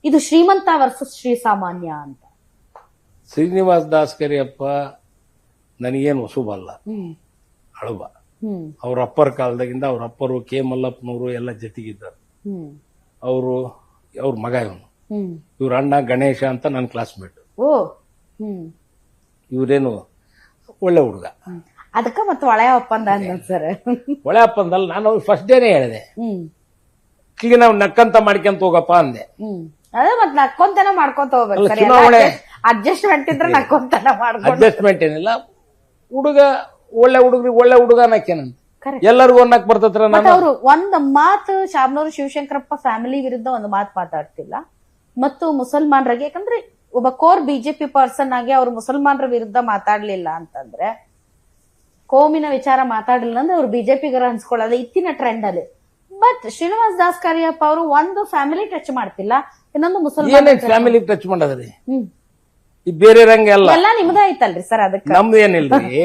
ಇದು ಶ್ರೀಮಂತ ವರ್ಸಸ್ ಶ್ರೀ ಸಾಮಾನ್ಯ ಅಂತ. ಶ್ರೀನಿವಾಸ್ ದಾಸ್ ಕರಿಯಪ್ಪ ನನಗೇನು ಹೊಸಬಲ್ಲ, ಹಳಬ. ಅವ್ರ ಅಪ್ಪರ ಕಾಲದಾಗಿಂದ ಅವ್ರ ಅಪ್ಪರು ಕೆ ಮಲ್ಲಪ್ಪನವರು ಎಲ್ಲ ಜೊತೆಗಿದ್ದಾರೆ. ಅವ್ರ ಮಗ ಇವನು, ಇವ್ರ ಅಣ್ಣ ಗಣೇಶ ಅಂತ ನನ್ನ ಕ್ಲಾಸ್ಮೇಟ್. ಓ ಇವ್ರೇನು ಒಳ್ಳೆ ಹುಡುಗ. ಅದಕ್ಕ ಮತ್ತೆ ಒಳ್ಳೆ ಒಪ್ಪಂದ ಅಂದ ಸರ್. ಒಳ್ಳೆ ಅಪ್ಪಂದಲ್ಲ, ನಾನು ಫಸ್ಟ್ ಡೇನೆ ಹೇಳಿದೆ ಈಗ ನಾವು ನಕ್ಕಂತ ಮಾಡ್ಕೊಂತ ಹೋಗಪ್ಪ ಅಂದೆ. ಅದೇ ಮತ್ತೆ ನಕ್ಕೊಂತನ ಮಾಡ್ಕೊಂತ ಹೋಗ್ಬೇಕು. ಚುನಾವಣೆ ಅಡ್ಜಸ್ಟ್ಮೆಂಟ್ ಇದ್ರೆ ನಕ್ಕೊಂತನ ಮಾಡ್ಕೊಂಡು. ಅಡ್ಜಸ್ಟ್ಮೆಂಟ್ ಏನಿಲ್ಲ, ಹುಡುಗ ಒಳ್ಳೆ ಹುಡುಗ್ರಿಗೆ ಒಳ್ಳೆ ಹುಡುಗ ಅನ್ನಕ್ಕೇನಂತ ಎಲ್ಲರಿಗೂ ಅನ್ನಕ್ ಬರ್ತತ್ರ. ಅವರು ಒಂದ್ ಮಾತು ಶಾಮನೂರು ಶಿವಶಂಕರಪ್ಪ ಫ್ಯಾಮಿಲಿ ವಿರುದ್ಧ ಒಂದು ಮಾತು ಮಾತಾಡ್ತಿಲ್ಲ, ಮತ್ತು ಮುಸಲ್ಮಾನರಿಗೆ, ಯಾಕಂದ್ರೆ ಒಬ್ಬ ಕೋರ್ ಬಿಜೆಪಿ ಪರ್ಸನ್ ಆಗಿ ಅವ್ರು ಮುಸಲ್ಮಾನರ ವಿರುದ್ಧ ಮಾತಾಡ್ಲಿಲ್ಲ ಅಂತಂದ್ರೆ, ಕೋಮಿನ ವಿಚಾರ ಮಾತಾಡಲಿಲ್ಲ ಅಂದ್ರೆ ಅವ್ರು ಬಿಜೆಪಿಗರ ಅನ್ಸ್ಕೊಳ್ಳೋದು ಇತ್ತಿನ ಟ್ರೆಂಡ್ ಅಲ್ಲಿ. ಬಟ್ ಶ್ರೀನಿವಾಸ್ ದಾಸ್ ಕರಿಯಪ್ಪ ಅವರು ಒಂದು ಫ್ಯಾಮಿಲಿ ಟಚ್ ಮಾಡ್ತಿಲ್ಲ, ಇನ್ನೊಂದು ಮುಸಲ್ಮಾನ ಫ್ಯಾಮಿಲಿ ಟಚ್ ಮಾಡೋದ್ರಿ. ಈ ಬೇರೆ ರಂಗ ಎಲ್ಲ ನಿಮ್ದ ಐತಲ್ರಿ ಸರ್, ಅದಕ್ಕೆ ನಮ್ದು ಏನಿಲ್ರಿ.